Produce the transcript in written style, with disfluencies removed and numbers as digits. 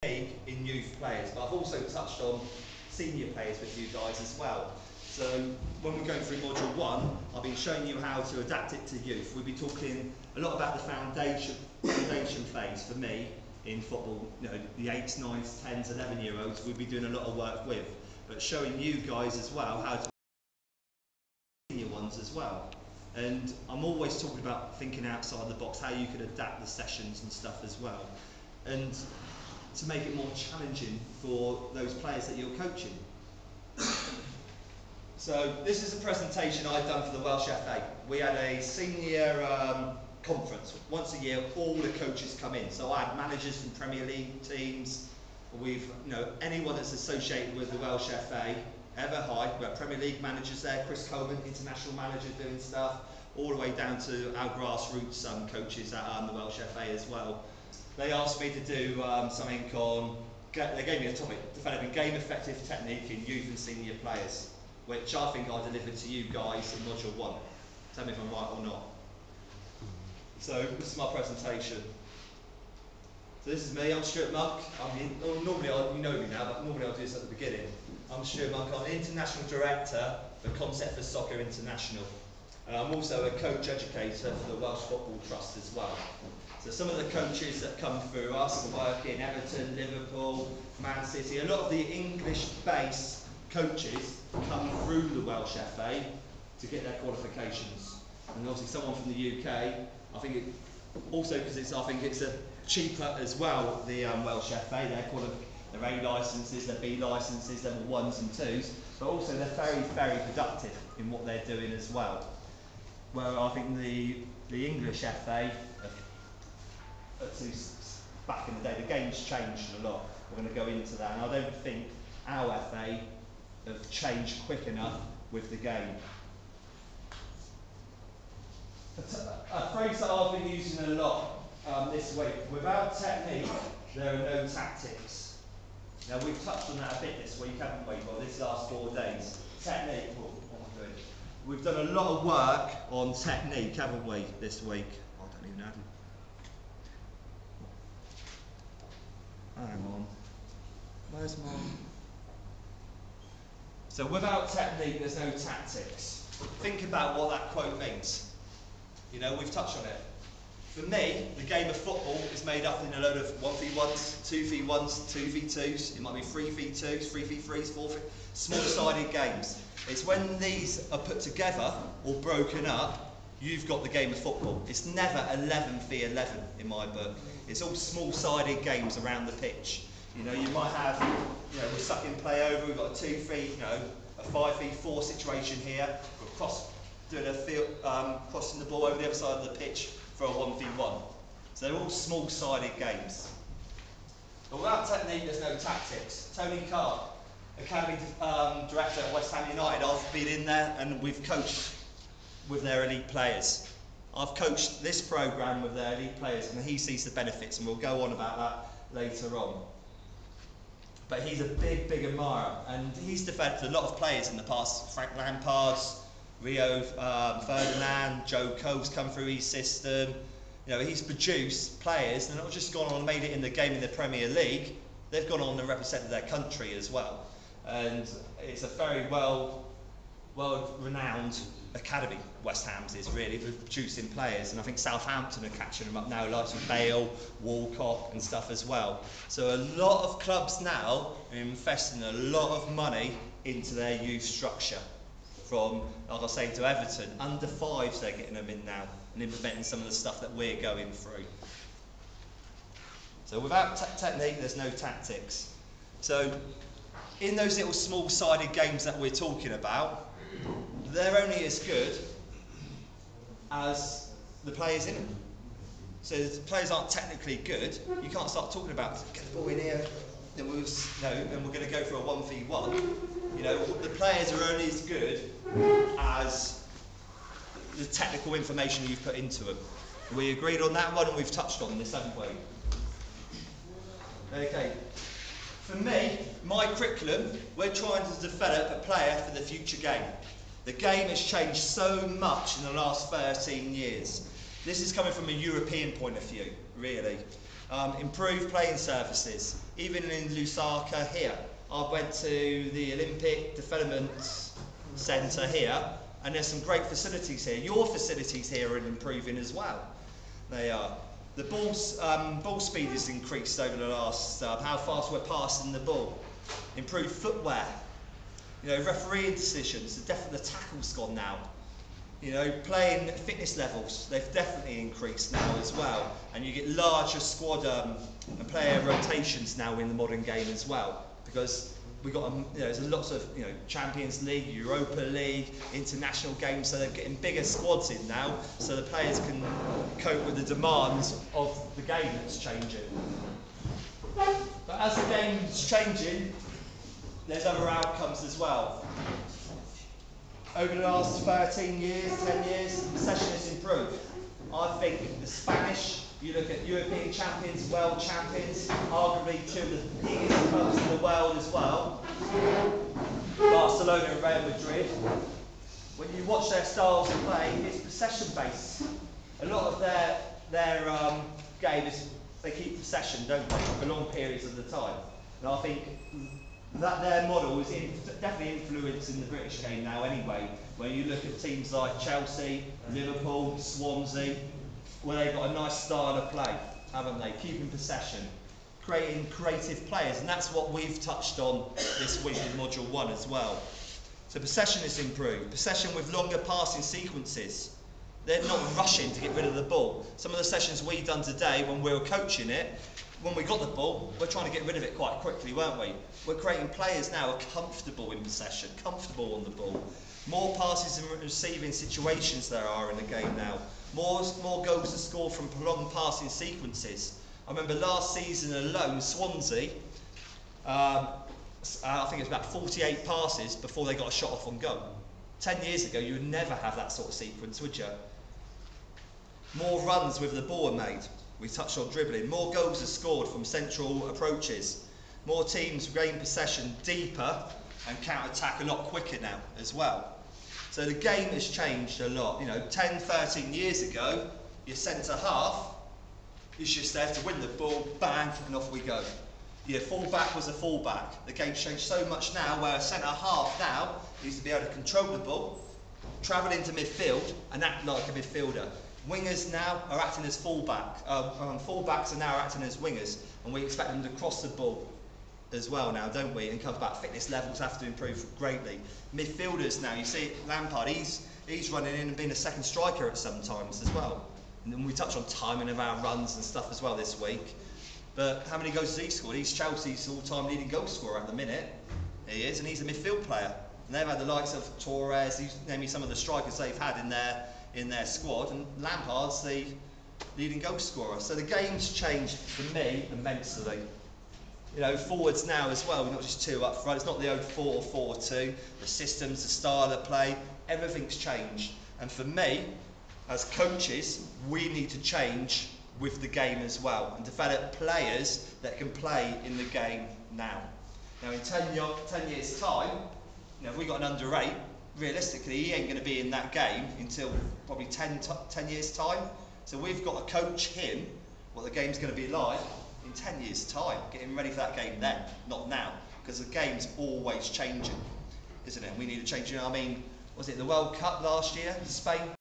league in youth players, but I've also touched on senior players with you guys as well. So when we're going through module 1, I've been showing you how to adapt it to youth. We'll be talking a lot about the foundation phase for me in football. You know, the 8s, 9s, 10s, 11-year-olds we'll be doing a lot of work with, but showing you guys as well how to senior ones as well. And I'm always talking about thinking outside the box, how you could adapt the sessions and stuff as well, and to make it more challenging for those players that you're coaching. So this is a presentation I've done for the Welsh FA. We had a senior conference once a year. All the coaches come in. So I had managers from Premier League teams. Anyone that's associated with the Welsh FA, ever high. We had Premier League managers there. Chris Coleman, international manager, doing stuff, all the way down to our grassroots coaches at the Welsh FA as well. They asked me to do something on. They gave me a topic: developing game effective technique in youth and senior players, which I think I delivered to you guys in module 1. Tell me if I'm right or not. So this is my presentation. So this is me. I'm Stuart Monk. Normally you know me now, but normally I'll do this at the beginning. I'm Stuart Monk. I'm the International Director for Concept for Soccer International. And I'm also a coach educator for the Welsh Football Trust as well. So some of the coaches that come through us work in Everton, Liverpool, Man City. A lot of the English-based coaches come through the Welsh FA to get their qualifications. And obviously someone from the UK, I think it also because I think it's a cheaper as well, the Welsh FA, their A licenses, their B licenses, level 1s and 2s, but also they're very, very productive in what they're doing as well. Where I think the English FA, back in the day, the game's changed a lot. We're going to go into that, and I don't think our FA have changed quick enough with the game. A phrase that I've been using a lot this week: without technique, there are no tactics. Now we've touched on that a bit this week, haven't we? Well, this last 4 days. Technique. What am I doing? We've done a lot of work on technique, haven't we, this week? I don't even know. Hang on. Where's my... So without technique, there's no tactics. Think about what that quote means. You know, we've touched on it. For me, the game of football is made up in a load of 1v1s, 2v1s, 2v2s. It might be 3v2s, 3v3s, 4v... small-sided games. It's when these are put together or broken up, you've got the game of football. It's never 11v11 in my book. It's all small-sided games around the pitch. You know, you might have, we're sucking play over. We've got a 2-3, a 5v4 situation here. We're crossing the ball over the other side of the pitch for a 1v1. So they're all small-sided games. But without technique, there's no tactics. Tony Carr, Academy Director at West Ham United, I've been in there and we've coached with their elite players. I've coached this programme with their elite players and he sees the benefits, and we'll go on about that later on. But he's a big, big admirer, and he's developed a lot of players in the past. Frank Lampard's, Rio Ferdinand, Joe Cole's come through his system. He's produced players, and not just gone on and made it in the game in the Premier League, they've gone on and represented their country as well. And it's a very well-renowned academy, West Ham's is really, for producing players, and I think Southampton are catching them up now, like Bale, Walcott and stuff as well. So a lot of clubs now are investing a lot of money into their youth structure. From, like I was saying, to Everton, under 5s they're getting them in now and implementing some of the stuff that we're going through. So without technique, there's no tactics. So in those little small-sided games that we're talking about, they're only as good as the players in them. So if the players aren't technically good, you can't start talking about, get the ball in here, then we're going to go for a 1v1. The players are only as good as the technical information you've put into them. We agreed on that one, and we've touched on this, haven't we? Okay. For me, my curriculum, we're trying to develop a player for the future game. The game has changed so much in the last 13 years. This is coming from a European point of view, really. Improved playing surfaces. Even in Lusaka here, I went to the Olympic Development Centre here, and there's some great facilities here. Your facilities here are improving as well. They are. The ball speed has increased over the last, how fast we're passing the ball. Improved footwear. You know, refereeing decisions, the tackle's gone now. You know, playing fitness levels, they've definitely increased now as well. And you get larger squad and player rotations now in the modern game as well. Because we've got, there's lots of, Champions League, Europa League, international games, so they're getting bigger squads in now, so the players can cope with the demands of the game that's changing. But as the game's changing, there's other outcomes as well. Over the last 13 years, 10 years, the possession has improved. I think the Spanish, you look at European champions, world champions, arguably two of the biggest clubs in the world as well, Barcelona and Real Madrid. When you watch their styles of play, it's possession based. A lot of their game is they keep possession, don't they, for long periods of the time. And I think that their model is definitely influencing the British game now anyway. When you look at teams like Chelsea, Liverpool, Swansea, where they've got a nice style of play, haven't they? Keeping possession, creating creative players, and that's what we've touched on this week in Module 1 as well. So possession is improved. Possession with longer passing sequences. They're not rushing to get rid of the ball. Some of the sessions we've done today when we were coaching it, when we got the ball, we're trying to get rid of it quite quickly, weren't we? We're creating players now who are comfortable in possession, comfortable on the ball. More passes and receiving situations there are in the game now. More goals to score from prolonged passing sequences. I remember last season alone, Swansea, I think it was about 48 passes before they got a shot off on goal. 10 years ago, you would never have that sort of sequence, would you? More runs with the ball are made. We touched on dribbling. More goals are scored from central approaches. More teams gain possession deeper and counter-attack a lot quicker now as well. So the game has changed a lot. 10, 13 years ago, your centre half is just there to win the ball, bang, and off we go. Your full-back was a full-back. The game's changed so much now where a centre half now needs to be able to control the ball, travel into midfield, and act like a midfielder. Wingers now are acting as full-back. Full-backs are now acting as wingers, and we expect them to cross the ball as well now, don't we? And comes back, fitness levels have to improve greatly. Midfielders now, you see Lampard, he's running in and being a second striker at some times as well. And then we touch on timing of our runs and stuff as well this week. But how many goals has he scored? He's Chelsea's all-time leading goal scorer at the minute. He is, and he's a midfield player. And they've had the likes of Torres, name me some of the strikers they've had in their squad, and Lampard's the leading goal scorer. So the game's changed for me immensely. Forwards now as well, we're not just two up front, it's not the old 4-4-2, the systems, the style of play, everything's changed. And for me, as coaches, we need to change with the game as well and develop players that can play in the game now. Now in 10 years time, if we got an under 8, realistically he ain't going to be in that game until probably 10 years time. So we've got to coach him what the game's going to be like in 10 years time, getting ready for that game then, not now, because the game's always changing, isn't it? We need to change. Was it the World Cup last year, Spain?